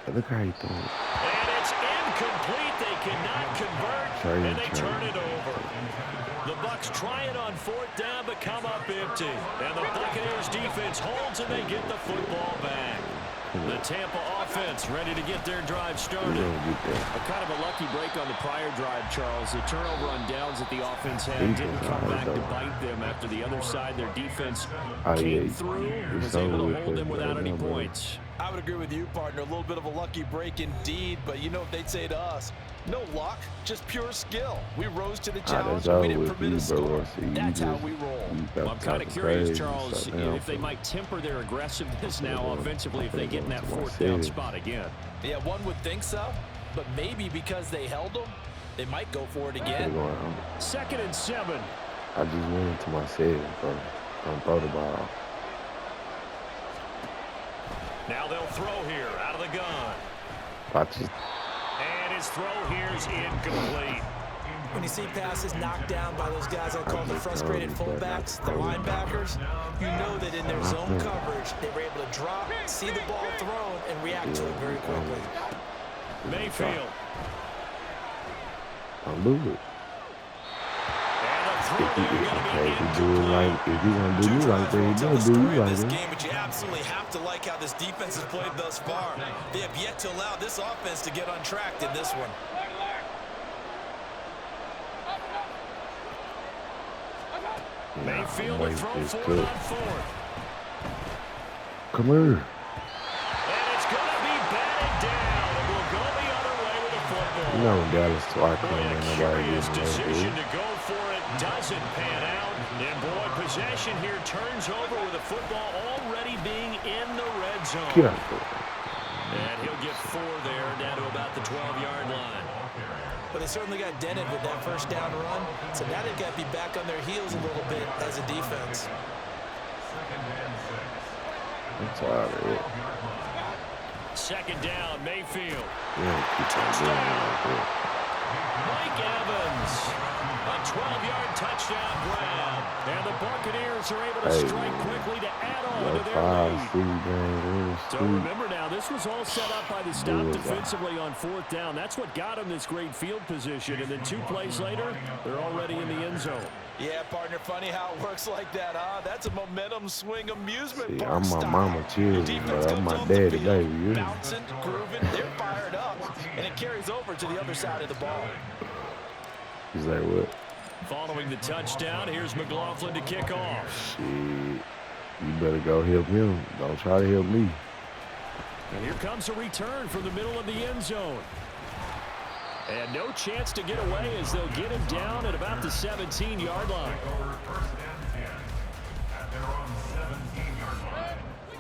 Look how he throwing. And it's incomplete. They cannot convert, and they turn it over. The Bucs try it on fourth down, but come up empty. And the Buccaneers defense holds, and they get the football back. The Tampa offense ready to get their drive started. A kind of a lucky break on the prior drive, Charles. The turnover on downs that the offense had didn't come back to bite them after the other side. Their defense came through and was able to hold them without any points. I would agree with you, partner. A little bit of a lucky break indeed, but you know what they'd say to us? No luck, just pure skill. We rose to the challenge and we didn't permit a score. That's how we roll. Well, I'm kind of curious, Charles, if they might temper their aggressiveness now offensively if they get in that fourth down spot again. Yeah, one would think so, but maybe because they held them, they might go for it again. 2nd and 7. I just went into my settings, bro. Don't throw the ball. Now they'll throw here out of the gun. Watch it. And his throw here is incomplete. When you see passes knocked down by those guys I call the frustrated fullbacks, the linebackers, you know that in their zone coverage, they were able to drop, see the ball thrown, and react to it very quickly. Mayfield. Don't lose it. And the throw there going to be incomplete. If he's going to do you like that, he's going to do you like that. But you absolutely have to like how this defense has played thus far. They have yet to allow this offense to get untracked in this one. Mayfield will throw for it on 4th. Come here. And it's going to be batted down. And we'll go the other way with the football. You know when Dallas start coming, A nobody curious getting decision that to go for it doesn't pan out. And boy, possession here turns over with the football already being in the red zone. Get out there. And he'll get 4 there, down to about the 12-yard line. But they certainly got dented with that first down run. So now they've got to be back on their heels a little bit as a defense. I'm tired of it. 2nd down, Mayfield. Yeah, keep on doing it like that. Mike Evans. A 12-yard touchdown grab. And the Buccaneers are able to strike quickly to add on to their lead. So remember now, this was all set up by the stop defensively on 4th down. That's what got them this great field position. And then 2 plays later, they're already in the end zone. Yeah, partner, funny how it works like that, huh? That's a momentum swing amusement park I'm my style. mama children, but I'm my daddy baby. Yeah. Bouncing, grooving, they're fired up. And it carries over to the other side of the ball. He's like, what? Following the touchdown, here's McLaughlin to kick off. Shit. You better go help him. Don't try to help me. And here comes a return from the middle of the end zone. And no chance to get away as they'll get him down at about the 17-yard line.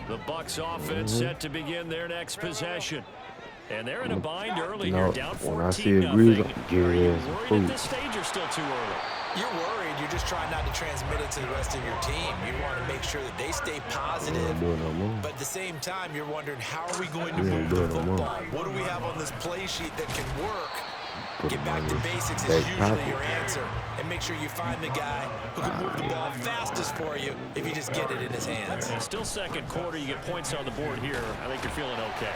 The Bucs offense set to begin their next possession. And they're in a bind early here, down 14-0. Are you worried at this stage or still too early? You're worried. You're just trying not to transmit it to the rest of your team. You want to make sure that they stay positive. But at the same time, you're wondering, how are we going to move the football? What do we have on this play sheet that can work? Get back to basics is usually your answer. And make sure you find the guy who can move the ball fastest for you if you just get it in his hands. And still 2nd quarter, you get points on the board here. I think you're feeling okay.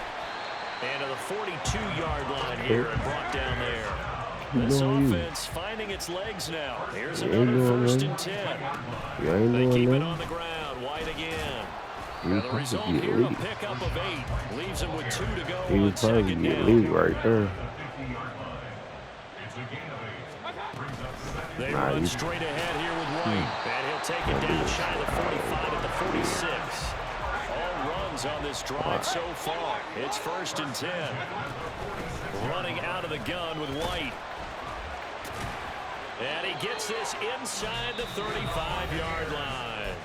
And to the 42-yard line here and brought down there. This offense finding its legs now. Here's another 1st and 10. They keep it on the ground. White again. And the result here, a pickup of 8. Leaves them with 2 to go on 2nd down. Right there. They run straight ahead here with White. And he'll take it down shy of the 45 at the 46. All runs on this drive so far. It's 1st and 10. Running out of the gun with White. And he gets this inside the 35-yard line.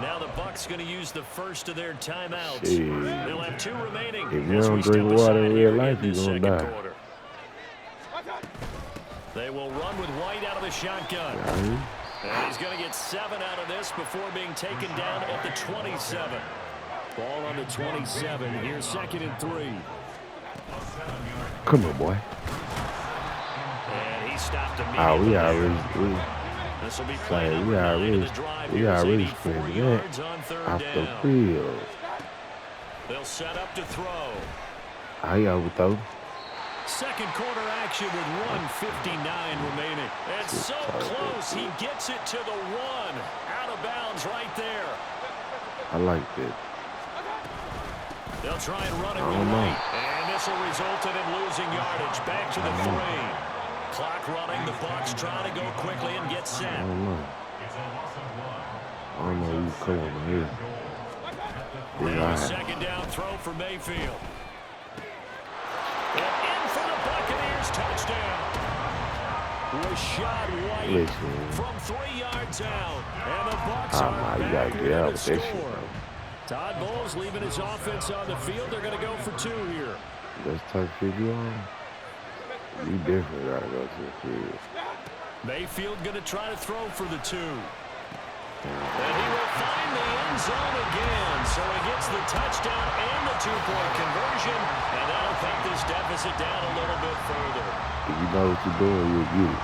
Now the Bucs going to use the first of their timeouts. They'll have 2 remaining. If you don't drink water in real life, you're going to die. Quarter. They will run with White out of the shotgun. And he's going to get 7 out of this before being taken down at the 27. Ball on the 27. Here's 2nd and 3. Come on, boy. And he stopped immediately. This will be played on the drive. We already spent yards on 3rd down. Field. They'll set up to throw. I overthrow. Second quarter action with 1:59 remaining. And so close, he gets it to the one. Out of bounds right there. I like that. They'll try and run it right. And this will result in him losing yardage. Back to the 3. Clock running. The Bucs trying to go quickly and get set. I don't know who's coming here. Now a second down throw for Mayfield. And in for the Buccaneers touchdown. Rashad White from 3 yards out. And the Bucs are back here to score. Todd Bowles leaving his offense on the field. They're going to go for 2 here. Let's touch 50 on. You definitely got to go to the field. Mayfield going to try to throw for the 2. And he will find the end zone again. So he gets the touchdown and the 2-point conversion. And that'll take this deficit down a little bit further. If you know what you're doing, you'll get it.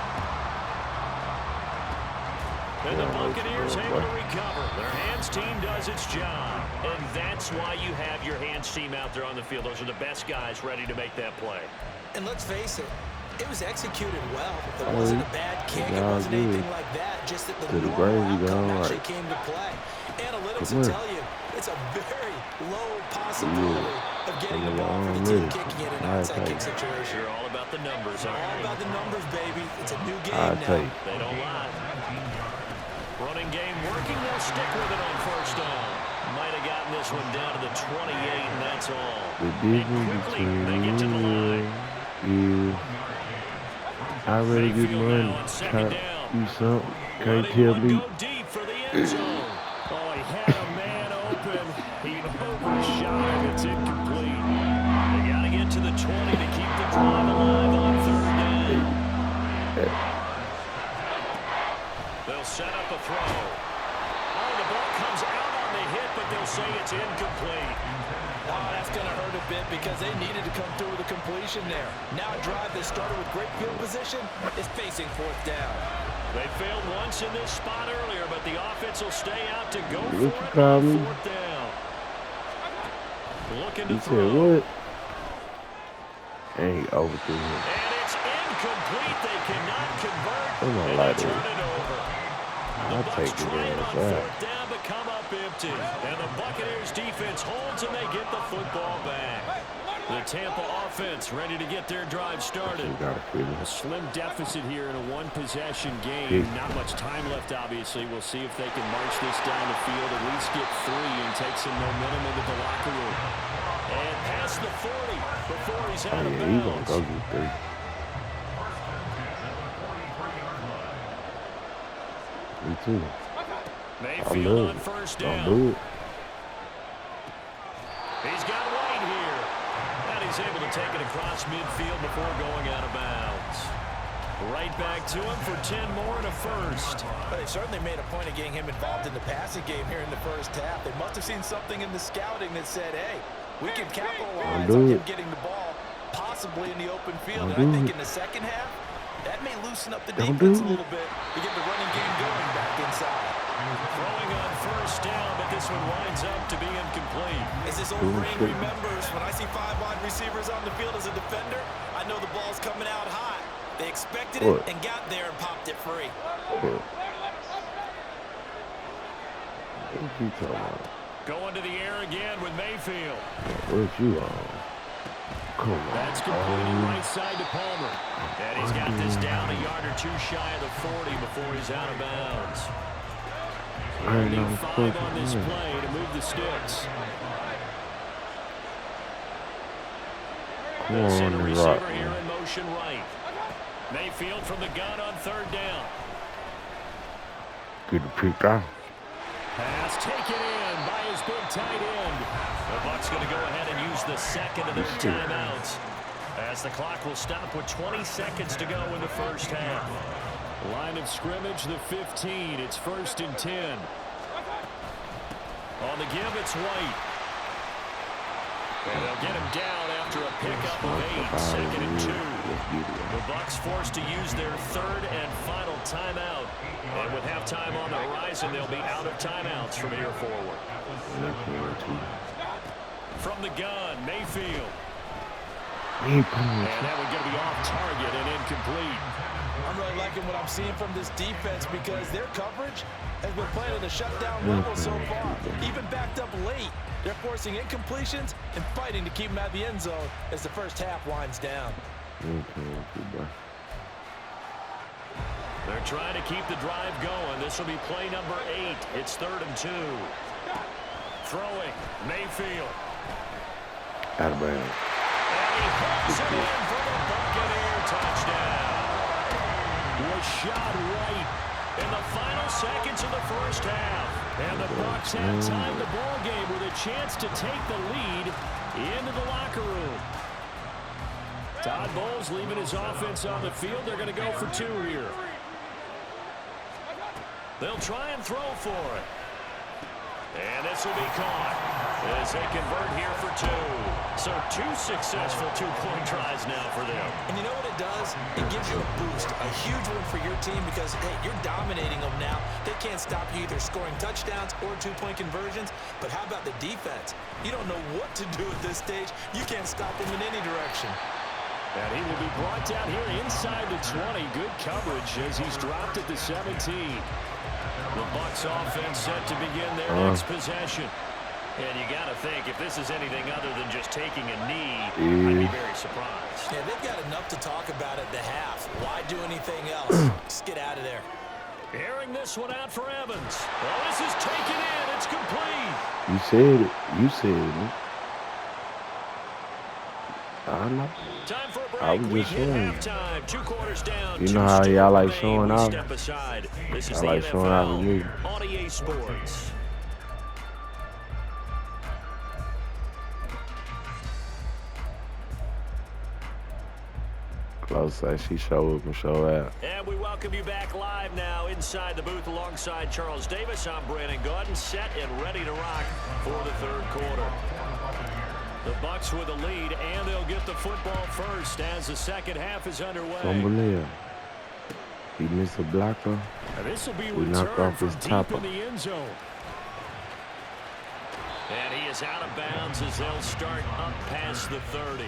And the Buccaneers able to recover. Their hands team does its job. And that's why you have your hands team out there on the field. Those are the best guys ready to make that play. And let's face it, it was executed well. It wasn't a bad kick. It wasn't anything like that. Just that the normal outcome actually came to play. Analytics will tell you it's a very low possibility of getting the ball for the team kicking it in an outside kick situation. You're all about the numbers, aren't you? All about the numbers, baby. It's a new game now. They don't lie. Running game working. They'll stick with it on first down. Might have gotten this one down to the 28, and that's all. The difference between is I already get money. Try to do something. Can't tell me. Oh, he had a man open. He overshot him. It's incomplete. They got to get to the 20 to keep the drive alive on third down. They'll set up a throw. Oh, the ball comes out on the hit, but they'll say it's incomplete. Oh, that's going to hurt a bit because they needed to come through with a completion there. Now a drive that started with great field position is facing fourth down. They failed once in this spot earlier, but the offense will stay out to go for it on fourth down. Looking to throw. What? And he overthrew him. And it's incomplete. They cannot convert. I'm not and like they turn it over. I'll take it on as fourth down, but come up empty. And the Buccaneers defense holds and they get the football back. The Tampa offense ready to get their drive started. A slim deficit here in a one-possession game. Not much time left, obviously. We'll see if they can march this down the field, at least get 3 and take some momentum into the locker room. And past the 40 before he's out of bounds. He's going to go get 3. Me too. Mayfield on first down. Don't do it. He's got White here. And he's able to take it across midfield before going out of bounds. Right back to him for 10 more and a first. But they certainly made a point of getting him involved in the passing game here in the first half. They must have seen something in the scouting that said, hey, we can capitalize on him getting the ball possibly in the open field. And I think in the second half, that may loosen up the defense a little bit to get the running game going back inside. Throwing on first down, but this one winds up to be incomplete. As this old brain remembers, when I see 5 wide receivers on the field as a defender, I know the ball's coming out high. They expected it and got there and popped it free. What you talking about? Going to the air again with Mayfield. What you on? Come on. That's completed right side to Palmer. And he's got this down a yard or 2 shy of the 40 before he's out of bounds. Need 5 on this play to move the sticks. The center receiver here in motion right. Mayfield from the gun on third down. Good to pick out. Pass taken in by his big tight end. The Bucs going to go ahead and use the second of their timeouts, as the clock will stop with 20 seconds to go in the first half. Line of scrimmage, the 15. It's 1st and 10. On the give, it's White. And they'll get him down after a pickup of 8, 2nd and 2. The Bucs forced to use their 3rd and final timeout. And with halftime on the horizon, they'll be out of timeouts from here forward. From the gun, Mayfield. He ain't playing. And that one going to be off target and incomplete. I'm really liking what I'm seeing from this defense because their coverage has been playing at a shutdown level so far. Even backed up late, they're forcing incompletions and fighting to keep them out of the end zone as the first half winds down. They're trying to keep the drive going. This will be play number 8. It's 3rd and 2. Throwing, Mayfield. Out of bounds. And he hooks it in for the Buccaneer touchdown. Was shot right in the final seconds of the first half. And the Bucs have tied the ball game with a chance to take the lead into the locker room. Todd Bowles leaving his offense on the field. They're going to go for 2 here. They'll try and throw for it. And this will be caught as they convert here for 2. So 2 successful two-point tries now for them. And you know what it does? It gives you a boost, a huge one for your team because, hey, you're dominating them now. They can't stop you either scoring touchdowns or two-point conversions. But how about the defense? You don't know what to do at this stage. You can't stop them in any direction. And he will be brought down here inside the 20. Good coverage as he's dropped at the 17. The Bucs offense set to begin their next possession. And you got to think, if this is anything other than just taking a knee, I'd be very surprised. Yeah, they've got enough to talk about at the half. Why do anything else? Just get out of there. Airing this one out for Evans. Well, this is taken in. It's complete. You said it. You said it. I know. Time for a break. I was just saying. Halftime. 2 quarters down. You know how y'all like showing out. Step aside. This is I the like NFL showing out with me. on EA Sports. Close like she show up and show out. And we welcome you back live now inside the booth alongside Charles Davis. I'm Brandon Gordon, set and ready to rock for the 3rd quarter. The Bucs with a lead, and they'll get the football first as the second half is underway. Somebody, he missed a blocker. And this will be He knocked returned off from his deep topper. in the end zone. And he is out of bounds as they'll start up past the 30.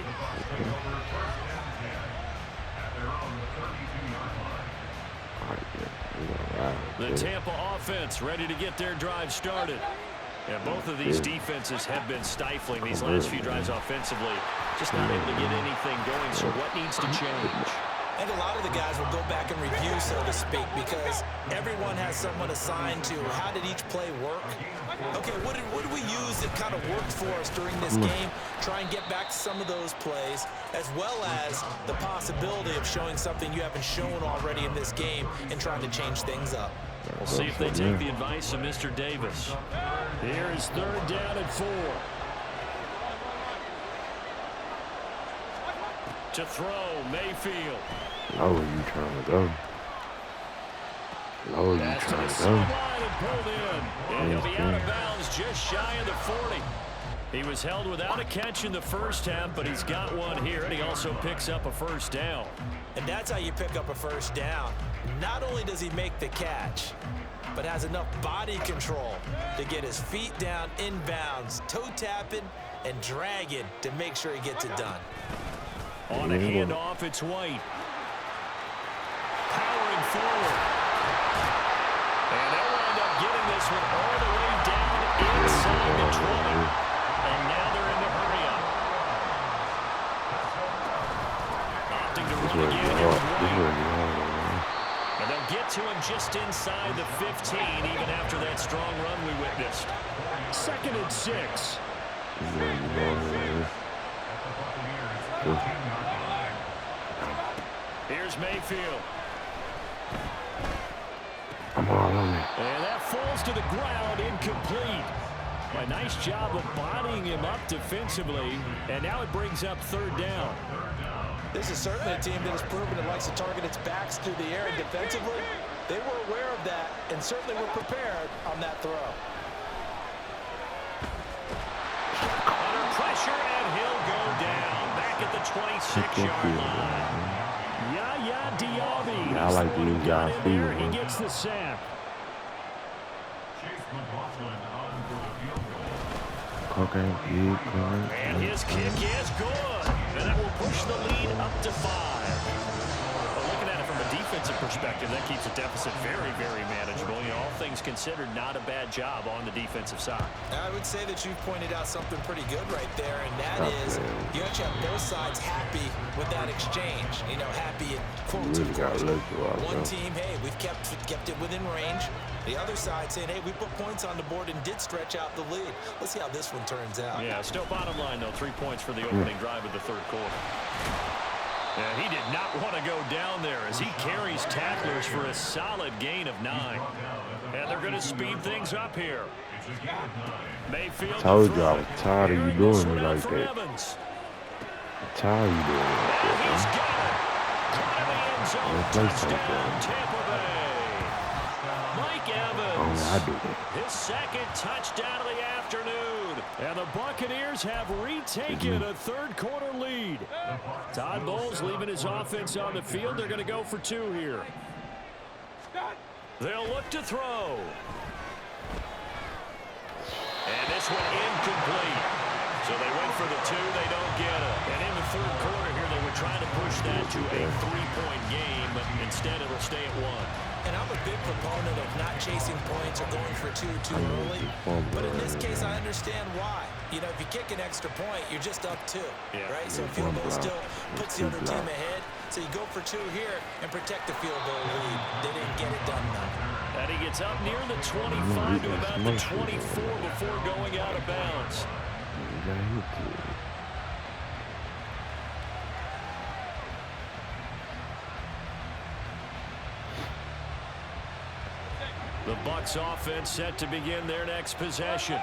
The Tampa offense ready to get their drive started. And both of these defenses have been stifling these last few drives offensively. Just not able to get anything going, so what needs to change? I think a lot of the guys will go back and review, so to speak, because everyone has someone assigned to how did each play work. Okay, what did we use that kind of worked for us during this game? Try and get back to some of those plays, as well as the possibility of showing something you haven't shown already in this game and trying to change things up. We'll see if they take the advice of Mr. Davis. Here is 3rd down and 4. To throw, Mayfield. Low you trying to go. Low you That's to trying the to go. sideline and pulled in. And he'll be out of bounds just shy of the 40. He was held without a catch in the first half, but he's got one here, and he also picks up a first down. And that's how you pick up a first down. Not only does he make the catch, but has enough body control to get his feet down inbounds, toe tapping and dragging to make sure he gets it done. On a handoff, it's White. Powering forward. And they'll wind up getting this one all the way down inside the 20. And now they're in the hurry up. Opting to run again here with White. And they'll get to him just inside the 15, even after that strong run we witnessed. 2nd and 6. Here's Mayfield. I'm all on it. And that falls to the ground, incomplete. A nice job of bodying him up defensively, and now it brings up 3rd down. This is certainly a team that has proven it likes to target its backs through the air, and defensively, they were aware of that and certainly were prepared on that throw. Under pressure, and he'll go down back at the 26-yard line. Yaya Diaby. I like to use y'all feet. He gets the sack. Okay, And his kick is good. And that will push perspective, that keeps the deficit very, very manageable. You know, all things considered, not a bad job on the defensive side. I would say that you've pointed out something pretty good right there, and that is you actually have both sides happy with that exchange. You know, happy in quotes, of course. One team, hey, we've kept it within range. The other side saying, hey, we put points on the board and did stretch out the lead. Let's see how this one turns out. Yeah, still bottom line, though, 3 points for the opening drive of the third quarter. Yeah, he did not want to go down there as he carries tacklers for a solid gain of 9. And they're going to speed things up here. Mayfield. I told you I was tired of you doing me like that. I'm tired of you doing me like that, He's got it. Caught in the end zone. Touchdown, Tampa Bay. Mike Evans. I do that. His second touchdown of the afternoon. And the Buccaneers have retaken a third quarter lead. Todd Bowles leaving his offense on the field. They're going to go for 2 here. They'll look to throw. And this one incomplete. So they went for the 2. They don't get it. And in the third quarter here, they were trying to push that to a 3-point game, but instead it'll stay at 1. And I'm a big proponent of not chasing points or going for 2 too early. But in this case, I understand why. You know, if you kick an extra point, you're just up 2, right? So field goal still puts the other team ahead. So you go for 2 here and protect the field goal lead. They didn't get it done though. And he gets up near the 25 to about the 24 before going out of bounds. The Bucs offense set to begin their next possession.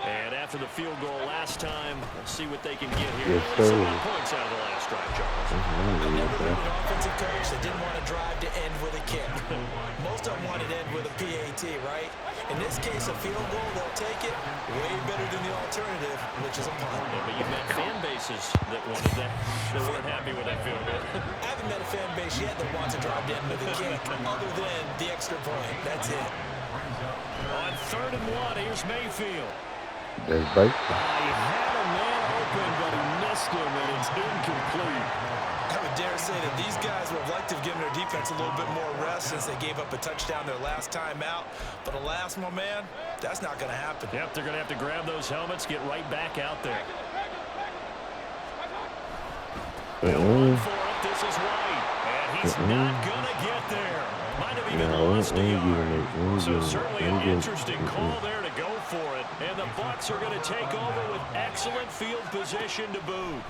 And after the field goal last time, let's see what they can get here. Yes, sir. 7 points out of the last drive, Charles. I've never been an offensive coach that didn't want to drive to end with a kick. Most of them wanted to end with a PAT, right? In this case, a field goal, they'll take it way better than the alternative, which is a punt. Yeah, but you've met fan bases that wanted that, that weren't happy with that field goal. I haven't met a fan base yet that wants to drive to end with a kick, other than the extra point. That's it. On 3rd and 1, here's Mayfield. That's right. He had a man open, but he missed him, and it's incomplete. I would dare say that these guys would have liked to have given their defense a little bit more rest since they gave up a touchdown their last time out. But alas, my man, that's not going to happen. Yep, they're going to have to grab those helmets, get right back out there. They'll run for it. This is White, and he's not going to get there. Might have even lost a yard. So certainly an interesting call there to go for it. And the Bucs are going to take over with excellent field position to boot.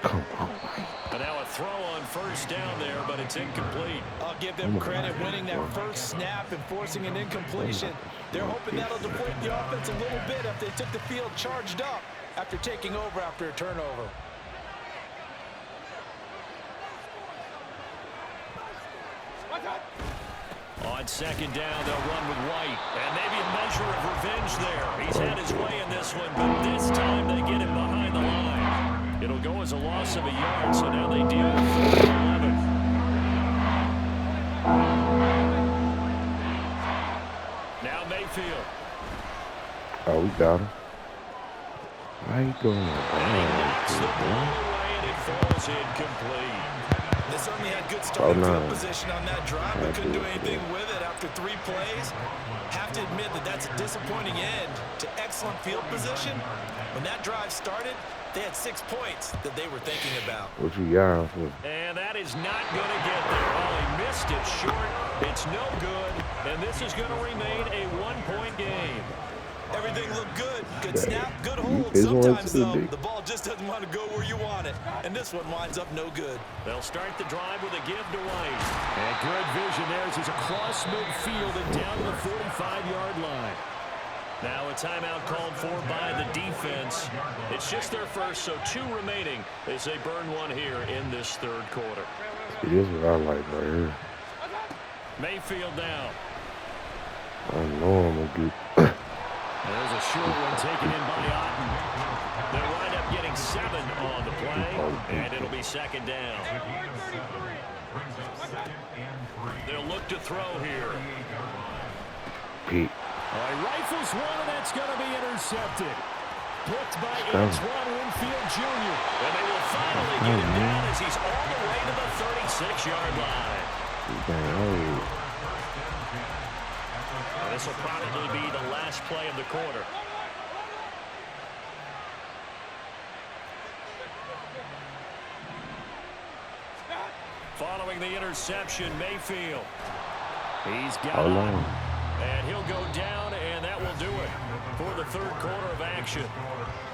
Come on. And now a throw on 1st down there, but it's incomplete. I'll give them credit winning that first snap and forcing an incompletion. They're hoping that'll deflate the offense a little bit if they took the field charged up after taking over after a turnover. On 2nd down, they'll run with White. And maybe a measure of revenge there. He's had his way in this one, but this time they get him behind the line. It'll go as a loss of a yard, so now they deal with 4th and 11. Now Mayfield. Oh, we got him. How you doing? And he knocks the ball away, and it falls incomplete. They certainly had good starting field position on that drive, but couldn't do anything with it after 3 plays. Have to admit that that's a disappointing end to excellent field position. When that drive started, they had 6 points that they were thinking about. What you got for? And that is not going to get there. Oh, he missed it short. It's no good, and this is going to remain a 1-point game. Everything looked good. Good snap, good hold. Sometimes, though, the ball just doesn't want to go where you want it. And this one winds up no good. They'll start the drive with a give to White. And good vision there as he's across midfield and down to the 45-yard line. Now a timeout called for by the defense. It's just their first, so 2 remaining as they burn 1 here in this 3rd quarter. It is what I like right here. Mayfield down. I know I'm going to get... There's a short one taken in by Otten. They'll wind up getting 7 on the play, and it'll be 2nd down. They'll look to throw here. Pete. All right, rifles one, and that's going to be intercepted. Picked by Antoine Winfield Jr. And they will finally get him down as he's all the way to the 36-yard line. And this will probably be the last play of the quarter. Following the interception, Mayfield. He's got it. And he'll go down, and that will do it for the third quarter of action.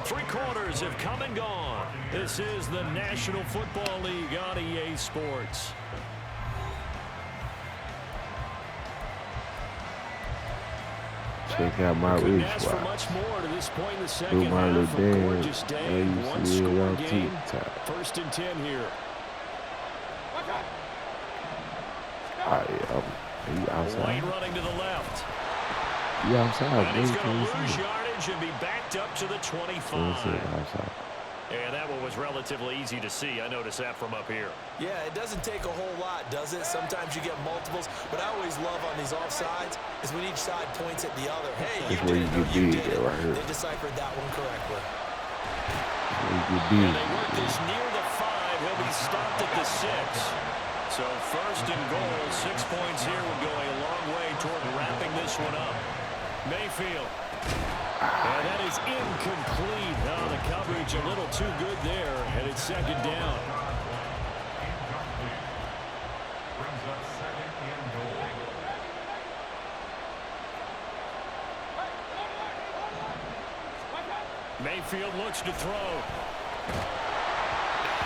3 quarters have come and gone. This is the National Football League on EA Sports. Check out my wrist watch. For much more to this point in the second half. A gorgeous day. One score game. First and 10 here. He outside. White running to the left. Yeah, outside. And he's going to lose yardage and be backed up to the 25. And that one was relatively easy to see. I noticed that from up here. Yeah, it doesn't take a whole lot, does it? Sometimes you get multiples. But I always love on these offsides is when each side points at the other. Hey, you did it. No, you did it. Right here. They deciphered that one correctly. And they work this near the 5. He'll be stopped at the 6. So first and goal, 6 points here will go a long way toward wrapping this one up. Mayfield. And that is incomplete. Oh, the coverage a little too good there, and it's second down. Mayfield looks to throw.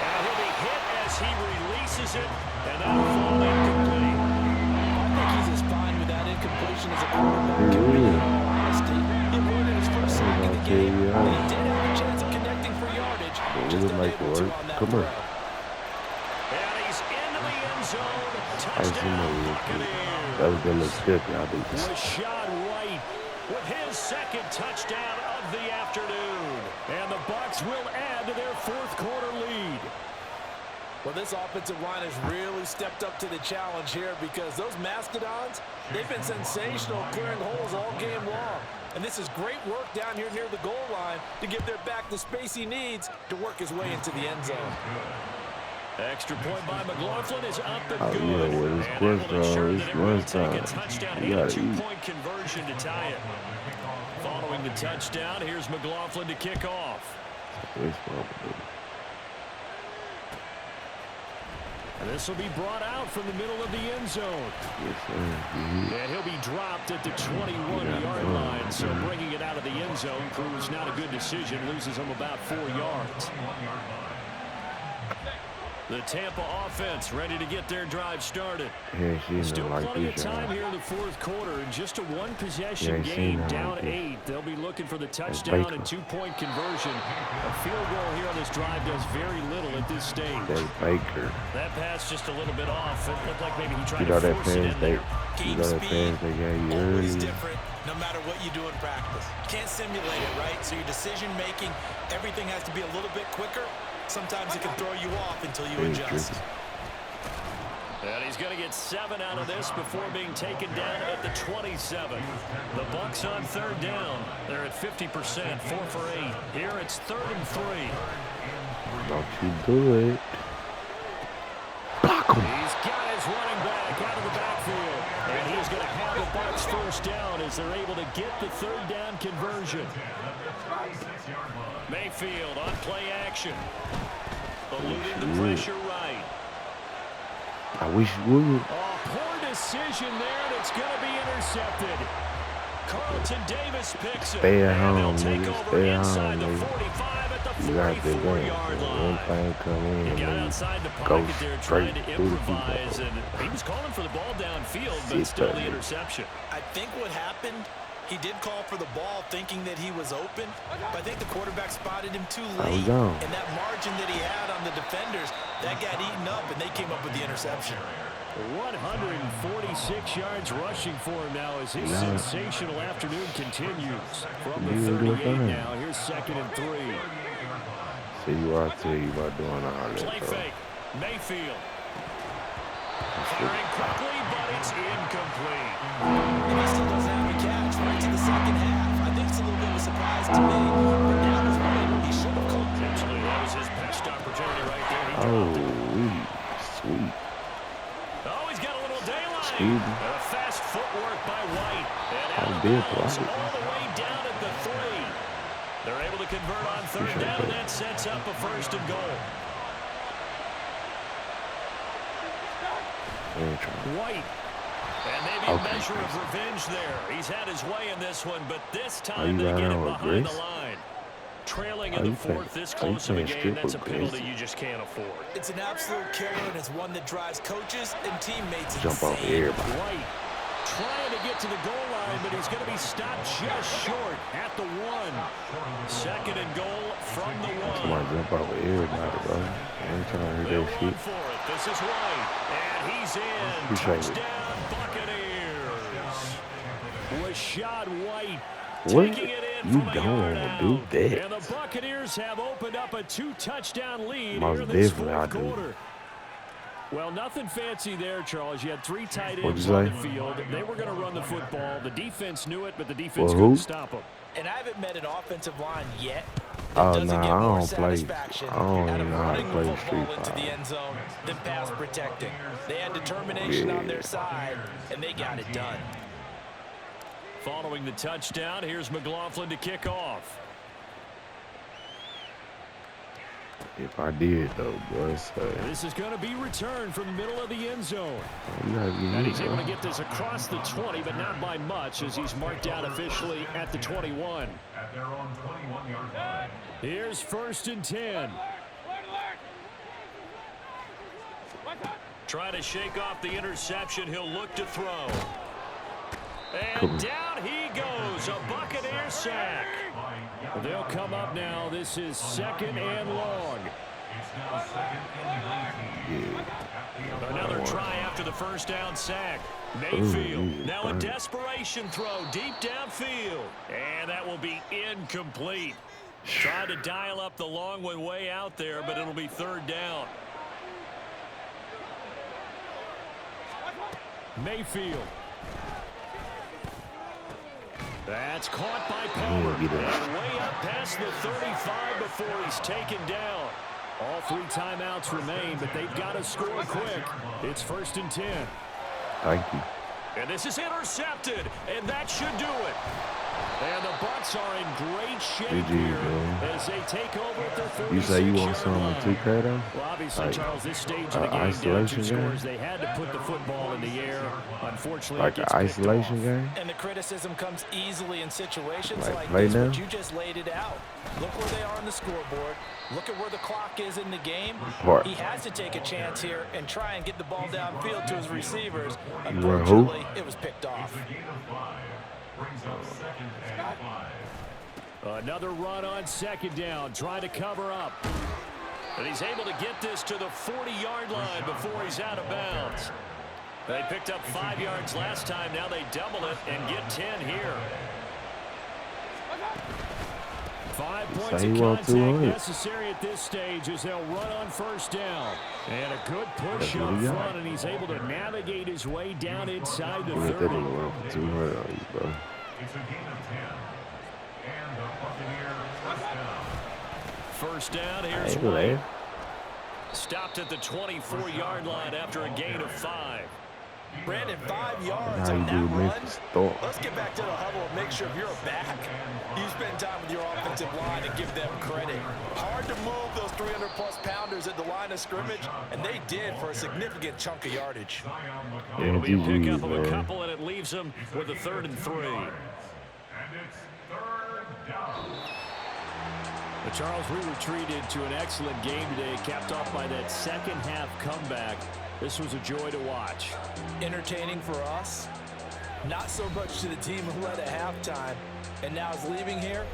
And he'll be hit as he releases it, and that'll fall incomplete. I think he's as fine with that incompletion as a quarterback can be, in all honesty. It avoided his first sack of the game, and he did have a chance of connecting for yardage. Just unable to on that throw. And he's into the end zone. Touchdown, Buccaneers. That was going to look good, y'all. Rashad White with his second touchdown of the afternoon. And the Bucs will add to their fourth quarter lead. Well, this offensive line has really stepped up to the challenge here because those Mastodons, they've been sensational clearing holes all game long. And this is great work down here near the goal line to give their back the space he needs to work his way into the end zone. Extra point by McLaughlin is up and good. Yeah, well, it's lunchtime. A touchdown and a 2-point conversion to tie it. Following the touchdown, here's McLaughlin to kick off. And this will be brought out from the middle of the end zone. And he'll be dropped at the 21-yard line. So bringing it out of the end zone proves not a good decision. Loses him about 4 yards. The Tampa offense ready to get their drive started. Still plenty of time here in the fourth quarter. Just a one-possession game, down 8. They'll be looking for the touchdown and 2-point conversion. A field goal here on this drive does very little at this stage. That pass just a little bit off. It looked like maybe he tried to force it in there. Game speed, always different, no matter what you do in practice. You can't simulate it, right? So your decision-making, everything has to be a little bit quicker. Sometimes it can throw you off until you adjust. And he's going to get 7 out of this before being taken down at the 27. The Bucs on third down. They're at 50%, 4 for 8. Here it's 3rd and 3. Don't you do it. He's got his running back out of the backfield. And he's going to have the Bucs first down as they're able to get the third down conversion. Mayfield on play action. Eluding the pressure right. I wish you would. Poor decision there, and it's going to be intercepted. Carlton Davis picks it. Stay at home, nigga. Stay at home, the 45 at the You got the game. 44-yard line. One thing come in He got and outside the go pocket there straight trying to through the improvise, people. and he was calling for the ball downfield, but still the interception. I think what happened, he did call for the ball thinking that he was open, but I think the quarterback spotted him too late. And that margin that he had on the defenders, that got eaten up, and they came up with the interception. 146 yards rushing for him now as his sensational afternoon continues. From the 38 now, here's 2nd and 3. See what I tell you about doing all that. Play fake. Mayfield. Firing quickly, but it's incomplete. And he still doesn't have a catch right to the second half. I think it's a little bit of a surprise to me, but now there's dropped it. Sweet. Oh, he's got a little daylight. Speedy. Fast footwork by White. And out of Big bounds block. all the way down at the 3. They're able to convert on third down, and that sets up a 1st and goal. White. And maybe a measure of revenge there. He's had his way in this one, but this time they get him behind the line. Trailing in the 4th, this close of a game, that's a penalty you just can't afford. It's an absolute killer, and it's one that drives coaches and teammates Jump off everybody. White trying to get to the goal line, but he's going to be stopped just short at the 1. 2nd and goal from the 1. Somebody jump off everybody, bro. I ain't trying to hear that shit. For it. This is White, and he's in. Touchdown, Buccaneers. Rashad White. What? Taking it in You from don't want want to do that. And the Buccaneers have opened up a 2-touchdown lead Most here in this definitely I 4th do. quarter. Well, nothing fancy there, Charles. You had 3 tight What'd ends you on say? the field. They were going to run the football. The defense knew it, but the defense couldn't stop them. And I haven't met an offensive line yet. Oh, doesn't nah, get I more don't play. satisfaction I don't out even of know how to running play the Street football into the Fighter. end zone than pass protecting. They had determination on their side, and they got it done. Following the touchdown, here's McLaughlin to kick off. If I did, though, boy, This is going to be returned from the middle of the end zone. and And he's able to get this across the 20, but not by much, as he's marked out officially at the 21. At their own 21-yard line. Here's 1st and 10. Trying to shake off the interception. He'll look to throw. And down he goes. A Buccaneer sack. They'll come up now. This is 2nd and long. It's now 2nd and 19. Another try after the 1st down sack. Mayfield now a desperation throw deep downfield. And that will be incomplete. Trying to dial up the long one way out there, but it'll be 3rd down. Mayfield. That's caught by Palmer. And way up past the 35 before he's taken down. All 3 timeouts remain, but they've got to score quick. It's 1st and 10. Thank you. And this is intercepted, and that should do it. And the Bucs are in great shape here as they take over at their 36-yard line. You say you want some on 2K, though? Well, obviously, like, Charles, this stage of the game, down 2 scores, they had to put the football in the air. Unfortunately, like an isolation game? And the criticism comes easily in situations Like like play this, now? but you just laid it out. Look where they are on the scoreboard. Look at where the clock is in the game. He has to take a chance here and try and get the ball downfield to his receivers. Unfortunately, it was picked off. Brings up 2nd and 5. Another run on 2nd down, trying to cover up. And he's able to get this to the 40-yard line before he's out of bounds. They picked up 5 yards last time. Now they double it and get 10 here. 5 points of contact necessary at this stage as they'll run on 1st down. And a good push up front, and he's able to navigate his way down inside the 30. It's a gain of 10. And the Buccaneers 1st down. 1st down, here's White. Stopped at the 24-yard line after a gain of 5. Brandon, 5 yards on that run. Let's get back to the huddle and make sure if you're a back, you spend time with your offensive line and give them credit. Hard to move those 300-plus pounders at the line of scrimmage, and they did for a significant chunk of yardage. It'll be a pickup of a couple, and it leaves them with a 3rd and 3. And it's 3rd down. But Charles, we retreated to an excellent game today, capped off by that second-half comeback. This was a joy to watch. Entertaining for us, not so much to the team who led at halftime, and now is leaving here,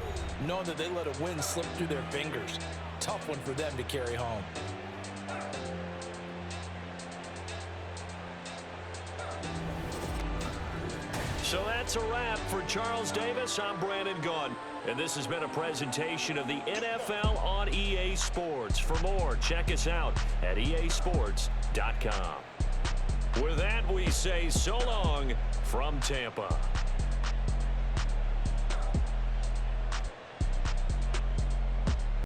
knowing that they let a win slip through their fingers. Tough one for them to carry home. So that's a wrap for Charles Davis. I'm Brandon Gunn. And this has been a presentation of the NFL on EA Sports. For more, check us out at easports.com. With that, we say so long from Tampa.